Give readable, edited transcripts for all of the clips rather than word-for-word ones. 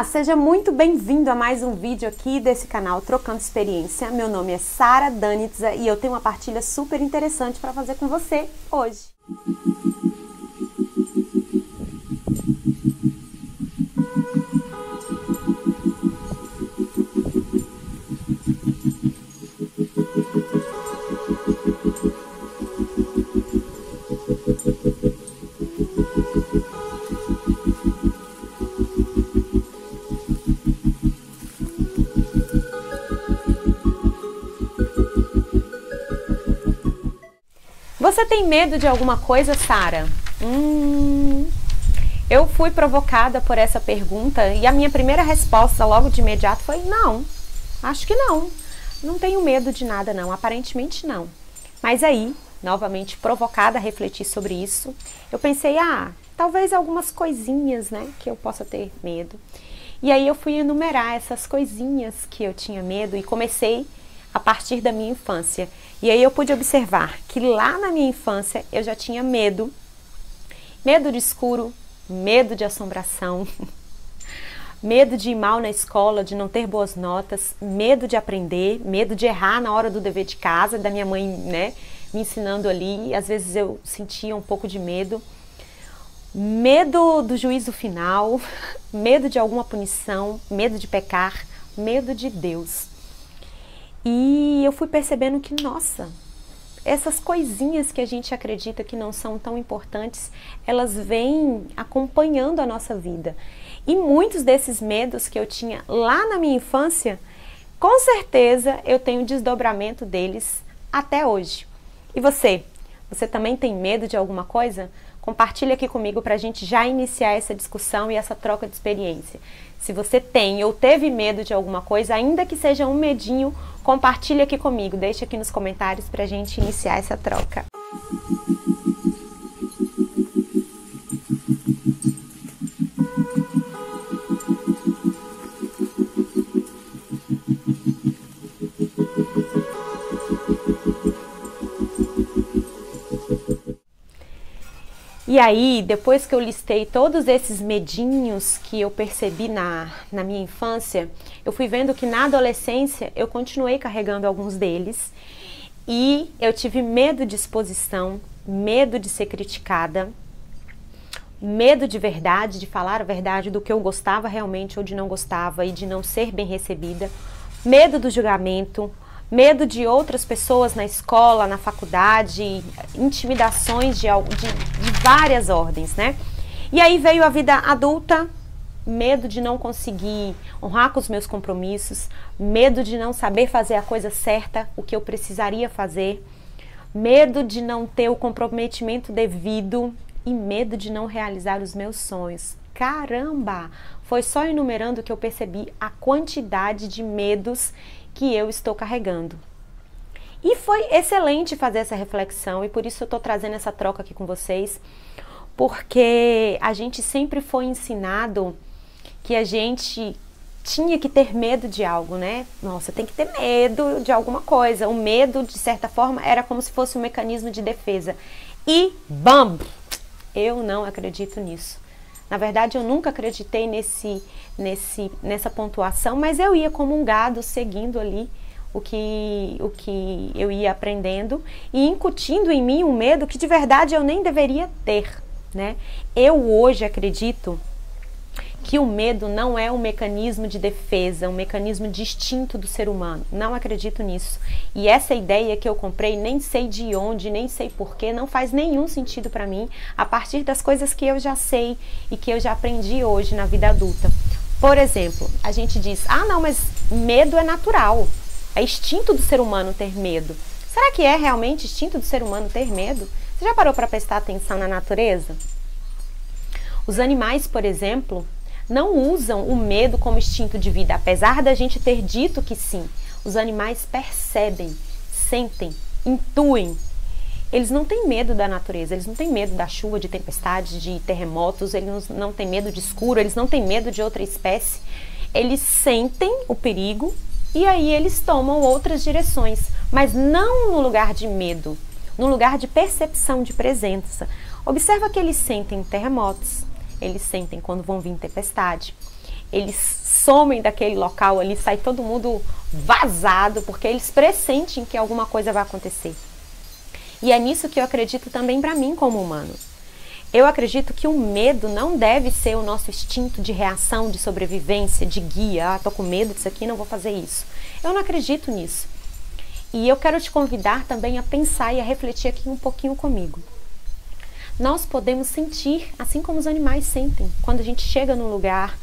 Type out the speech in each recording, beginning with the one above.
Olá, seja muito bem-vindo a mais um vídeo aqui desse canal Trocando Experiência. Meu nome é Sara Danitza e eu tenho uma partilha super interessante para fazer com você hoje. Você tem medo de alguma coisa, Sara? Eu fui provocada por essa pergunta e a minha primeira resposta logo de imediato foi não, acho que não. Não tenho medo de nada não, aparentemente não. Mas aí, novamente provocada a refletir sobre isso, eu pensei, talvez algumas coisinhas, né, que eu possa ter medo. E aí eu fui enumerar essas coisinhas que eu tinha medo e comecei a partir da minha infância. E aí eu pude observar que lá na minha infância eu já tinha medo. Medo de escuro, medo de assombração, medo de ir mal na escola, de não ter boas notas, medo de aprender, medo de errar na hora do dever de casa, da minha mãe, né, me ensinando ali. Às vezes eu sentia um pouco de medo. Medo do juízo final, medo de alguma punição, medo de pecar, medo de Deus. E eu fui percebendo que, nossa, essas coisinhas que a gente acredita que não são tão importantes, elas vêm acompanhando a nossa vida. E muitos desses medos que eu tinha lá na minha infância, com certeza eu tenho desdobramento deles até hoje. E você? Você também tem medo de alguma coisa? Compartilha aqui comigo para a gente já iniciar essa discussão e essa troca de experiência. Se você tem ou teve medo de alguma coisa, ainda que seja um medinho, compartilha aqui comigo. Deixa aqui nos comentários para a gente iniciar essa troca. E aí, depois que eu listei todos esses medinhos que eu percebi na minha infância, eu fui vendo que na adolescência eu continuei carregando alguns deles e eu tive medo de exposição, medo de ser criticada, medo de verdade, de falar a verdade do que eu gostava realmente ou de não gostava e de não ser bem recebida, medo do julgamento, medo de outras pessoas na escola, na faculdade, intimidações de várias ordens, né? E aí veio a vida adulta, medo de não conseguir honrar com os meus compromissos, medo de não saber fazer a coisa certa, o que eu precisaria fazer, medo de não ter o comprometimento devido e medo de não realizar os meus sonhos. Caramba! Foi só enumerando que eu percebi a quantidade de medos que eu estou carregando. E foi excelente fazer essa reflexão e por isso eu estou trazendo essa troca aqui com vocês, porque a gente sempre foi ensinado que a gente tinha que ter medo de algo, né? Nossa, tem que ter medo de alguma coisa. O medo, de certa forma, era como se fosse um mecanismo de defesa. E, bam! Eu não acredito nisso. Na verdade, eu nunca acreditei nessa pontuação, mas eu ia como um gado seguindo ali o que eu ia aprendendo e incutindo em mim um medo que de verdade eu nem deveria ter, né? Eu hoje acredito que o medo não é um mecanismo de defesa, um mecanismo distinto do ser humano. Não acredito nisso. E essa ideia que eu comprei, nem sei de onde, nem sei porquê, não faz nenhum sentido para mim, a partir das coisas que eu já sei e que eu já aprendi hoje na vida adulta. Por exemplo, a gente diz, não, mas medo é natural. É instinto do ser humano ter medo. Será que é realmente instinto do ser humano ter medo? Você já parou para prestar atenção na natureza? Os animais, por exemplo, não usam o medo como instinto de vida, apesar da gente ter dito que sim. Os animais percebem, sentem, intuem. Eles não têm medo da natureza, eles não têm medo da chuva, de tempestades, de terremotos, eles não têm medo de escuro, eles não têm medo de outra espécie. Eles sentem o perigo e aí eles tomam outras direções, mas não no lugar de medo, no lugar de percepção de presença. Observa que eles sentem terremotos, eles sentem quando vão vir tempestade. eles somem daquele local ali, sai todo mundo vazado, porque eles pressentem que alguma coisa vai acontecer. E é nisso que eu acredito também para mim como humano. Eu acredito que o medo não deve ser o nosso instinto de reação, de sobrevivência, de guia. Tô com medo disso aqui, não vou fazer isso. Eu não acredito nisso. E eu quero te convidar também a pensar e a refletir aqui um pouquinho comigo. Nós podemos sentir, assim como os animais sentem. Quando a gente chega num lugar,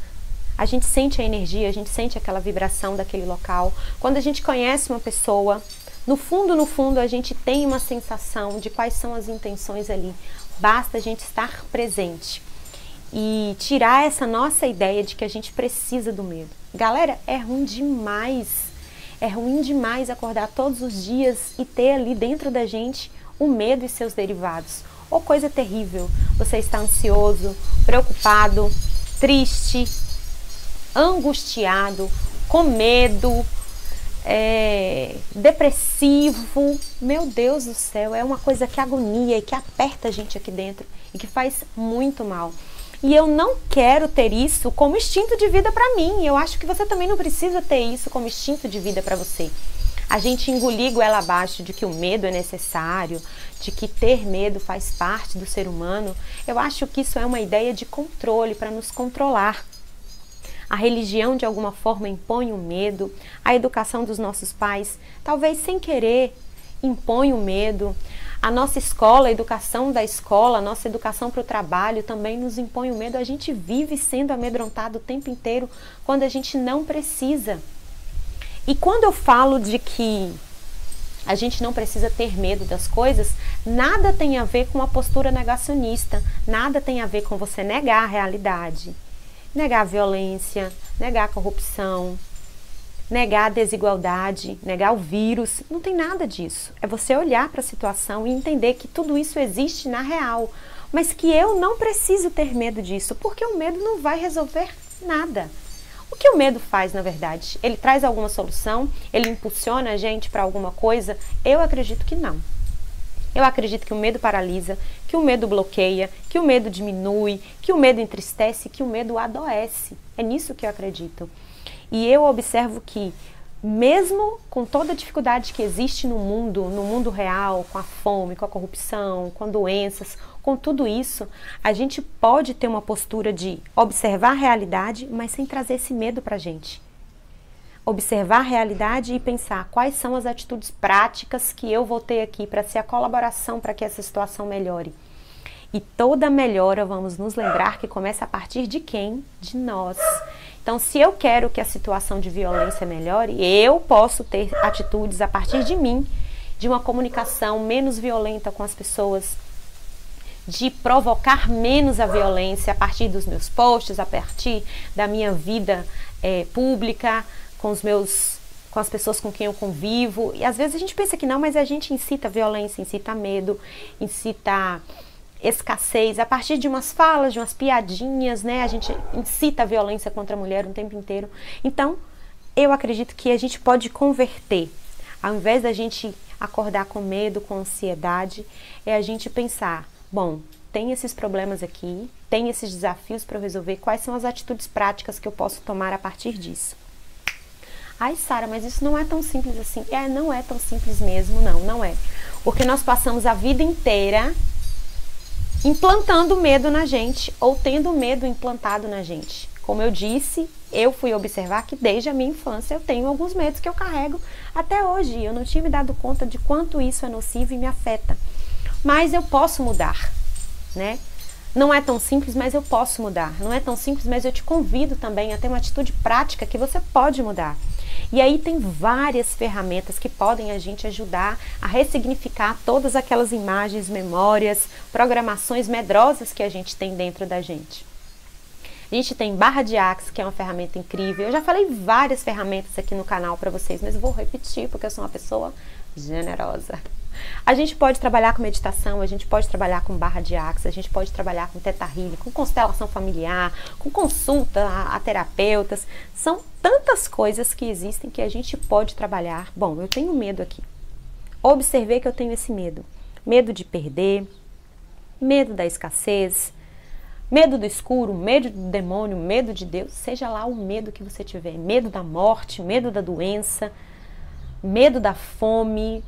a gente sente a energia, a gente sente aquela vibração daquele local. Quando a gente conhece uma pessoa, no fundo, a gente tem uma sensação de quais são as intenções ali. Basta a gente estar presente e tirar essa nossa ideia de que a gente precisa do medo. Galera, é ruim demais. É ruim demais acordar todos os dias e ter ali dentro da gente o medo e seus derivados. Ou coisa terrível, você está ansioso, preocupado, triste, angustiado, com medo, depressivo. Meu Deus do céu, é uma coisa que agonia e que aperta a gente aqui dentro e que faz muito mal. E eu não quero ter isso como instinto de vida para mim. Eu acho que você também não precisa ter isso como instinto de vida para você. A gente engolir goela abaixo de que o medo é necessário, de que ter medo faz parte do ser humano, eu acho que isso é uma ideia de controle, para nos controlar. A religião, de alguma forma, impõe o medo, a educação dos nossos pais, talvez sem querer, impõe o medo. A nossa escola, a educação da escola, a nossa educação para o trabalho também nos impõe o medo. A gente vive sendo amedrontado o tempo inteiro quando a gente não precisa. E quando eu falo de que a gente não precisa ter medo das coisas, nada tem a ver com uma postura negacionista, nada tem a ver com você negar a realidade, negar a violência, negar a corrupção, negar a desigualdade, negar o vírus. Não tem nada disso. É você olhar para a situação e entender que tudo isso existe na real, mas que eu não preciso ter medo disso, porque o medo não vai resolver nada. O que o medo faz, na verdade? Ele traz alguma solução? Ele impulsiona a gente para alguma coisa? Eu acredito que não. Eu acredito que o medo paralisa, que o medo bloqueia, que o medo diminui, que o medo entristece, que o medo adoece. É nisso que eu acredito. E eu observo que, mesmo com toda a dificuldade que existe no mundo real, com a fome, com a corrupção, com doenças, com tudo isso, a gente pode ter uma postura de observar a realidade, mas sem trazer esse medo pra gente. Observar a realidade e pensar quais são as atitudes práticas que eu vou ter aqui para ser a colaboração para que essa situação melhore. E toda melhora, vamos nos lembrar que começa a partir de quem? De nós. Então, se eu quero que a situação de violência melhore, eu posso ter atitudes a partir de mim, de uma comunicação menos violenta com as pessoas, de provocar menos a violência a partir dos meus posts, a partir da minha vida pública, com as pessoas com quem eu convivo. E às vezes a gente pensa que não, mas a gente incita violência, incita medo, incita escassez, a partir de umas falas, de umas piadinhas, né? A gente incita a violência contra a mulher o tempo inteiro. Então, eu acredito que a gente pode converter. Ao invés da gente acordar com medo, com ansiedade, é a gente pensar, bom, tem esses problemas aqui, tem esses desafios para eu resolver, quais são as atitudes práticas que eu posso tomar a partir disso? Ai, Sara, mas isso não é tão simples assim. Não é tão simples mesmo, não é. Porque nós passamos a vida inteira implantando medo na gente, ou tendo medo implantado na gente. Como eu disse, eu fui observar que desde a minha infância eu tenho alguns medos que eu carrego até hoje. Eu não tinha me dado conta de quanto isso é nocivo e me afeta. Mas eu posso mudar, né? Não é tão simples, mas eu posso mudar. Não é tão simples, mas eu te convido também a ter uma atitude prática que você pode mudar. E aí tem várias ferramentas que podem a gente ajudar a ressignificar todas aquelas imagens, memórias, programações medrosas que a gente tem dentro da gente. A gente tem barra de Axis, que é uma ferramenta incrível. Eu já falei várias ferramentas aqui no canal para vocês, mas eu vou repetir porque eu sou uma pessoa generosa. A gente pode trabalhar com meditação, a gente pode trabalhar com barra de Axis, a gente pode trabalhar com Theta Healing, com constelação familiar, com consulta a terapeutas. São tantas coisas que existem que a gente pode trabalhar. Bom, eu tenho medo aqui. Observei que eu tenho esse medo. Medo de perder, medo da escassez, Medo do escuro, medo do demônio, medo de Deus, seja lá o medo que você tiver. Medo da morte, medo da doença, medo da fome,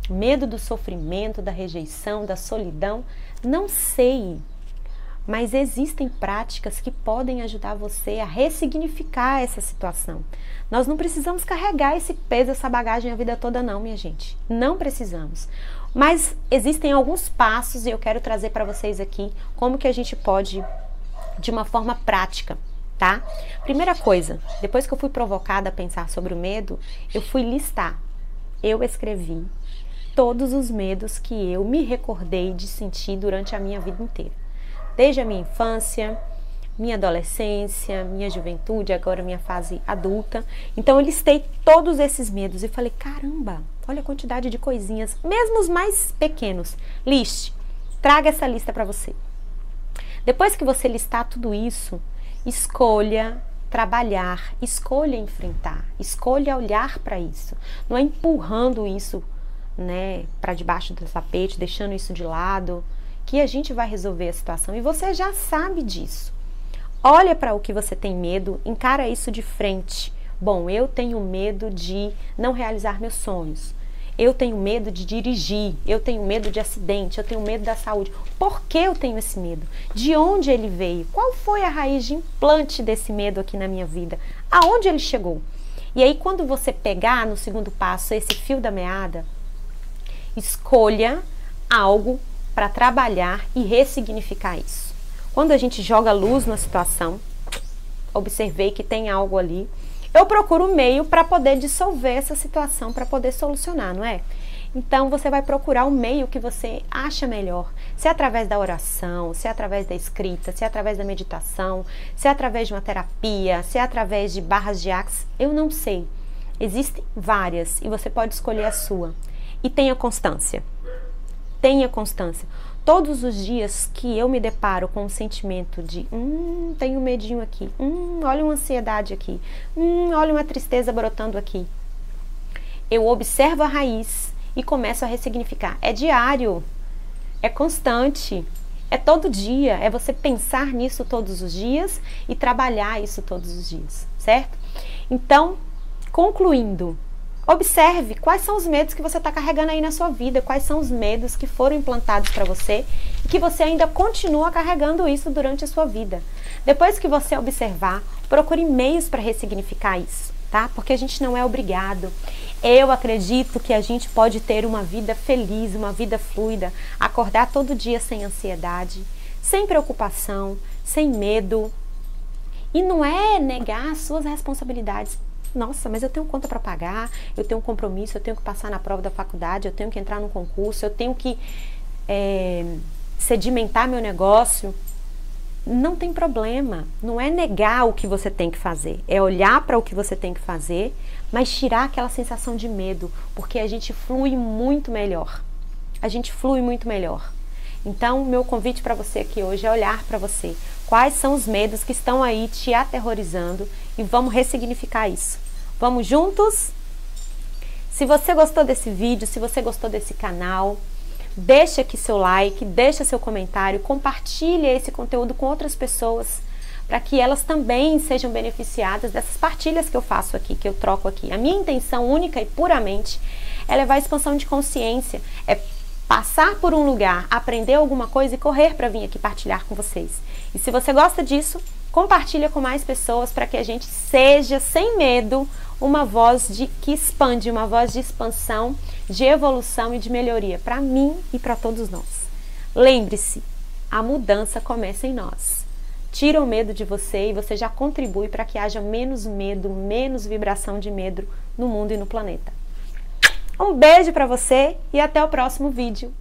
medo do sofrimento, da rejeição, da solidão. Não sei, mas existem práticas que podem ajudar você a ressignificar essa situação. Nós não precisamos carregar esse peso, essa bagagem a vida toda não, minha gente. Não precisamos. Mas existem alguns passos e eu quero trazer para vocês aqui como que a gente pode, de uma forma prática, tá? Primeira coisa, depois que eu fui provocada a pensar sobre o medo, eu fui listar. Eu escrevi todos os medos que eu me recordei de sentir durante a minha vida inteira. Desde a minha infância, minha adolescência, minha juventude, agora minha fase adulta. Então eu listei todos esses medos e falei, caramba, olha a quantidade de coisinhas, mesmo os mais pequenos. Liste, traga essa lista para você. Depois que você listar tudo isso, escolha trabalhar, escolha enfrentar, escolha olhar para isso. Não é empurrando isso, né, para debaixo do tapete, deixando isso de lado, que a gente vai resolver a situação. E você já sabe disso. Olha para o que você tem medo, encara isso de frente. Bom, eu tenho medo de não realizar meus sonhos. Eu tenho medo de dirigir, eu tenho medo de acidente, eu tenho medo da saúde. Por que eu tenho esse medo? De onde ele veio? Qual foi a raiz de implante desse medo aqui na minha vida? Aonde ele chegou? E aí, quando você pegar no segundo passo esse fio da meada, escolha algo para trabalhar e ressignificar isso. Quando a gente joga luz na situação, observei que tem algo ali, eu procuro um meio para poder dissolver essa situação, para poder solucionar, não é? Então, você vai procurar um meio que você acha melhor. Se é através da oração, se é através da escrita, se é através da meditação, se é através de uma terapia, se é através de barras de axis, eu não sei. Existem várias e você pode escolher a sua. E tenha constância. Tenha constância. Todos os dias que eu me deparo com um sentimento de tenho medinho aqui, olha uma ansiedade aqui, olha uma tristeza brotando aqui, eu observo a raiz e começo a ressignificar. É diário, é constante, é todo dia, é você pensar nisso todos os dias e trabalhar isso todos os dias, certo? Então, concluindo, observe quais são os medos que você está carregando aí na sua vida, quais são os medos que foram implantados para você e que você ainda continua carregando isso durante a sua vida. Depois que você observar, procure meios para ressignificar isso, tá? Porque a gente não é obrigado. Eu acredito que a gente pode ter uma vida feliz, uma vida fluida, acordar todo dia sem ansiedade, sem preocupação, sem medo. E não é negar as suas responsabilidades. Nossa, mas eu tenho conta para pagar, eu tenho um compromisso, eu tenho que passar na prova da faculdade, eu tenho que entrar num concurso, eu tenho que sedimentar meu negócio. Não tem problema, não é negar o que você tem que fazer, é olhar para o que você tem que fazer, mas tirar aquela sensação de medo, porque a gente flui muito melhor. A gente flui muito melhor. Então, meu convite para você aqui hoje é olhar para você. Quais são os medos que estão aí te aterrorizando e vamos ressignificar isso. Vamos juntos? Se você gostou desse vídeo, se você gostou desse canal, deixa aqui seu like, deixa seu comentário, compartilha esse conteúdo com outras pessoas para que elas também sejam beneficiadas dessas partilhas que eu faço aqui, que eu troco aqui. A minha intenção única e puramente é levar a expansão de consciência, é passar por um lugar, aprender alguma coisa e correr para vir aqui partilhar com vocês. E se você gosta disso, compartilha com mais pessoas para que a gente seja, sem medo, uma voz que expande, uma voz de expansão, de evolução e de melhoria para mim e para todos nós. Lembre-se, a mudança começa em nós. Tira o medo de você e você já contribui para que haja menos medo, menos vibração de medo no mundo e no planeta. Um beijo para você e até o próximo vídeo.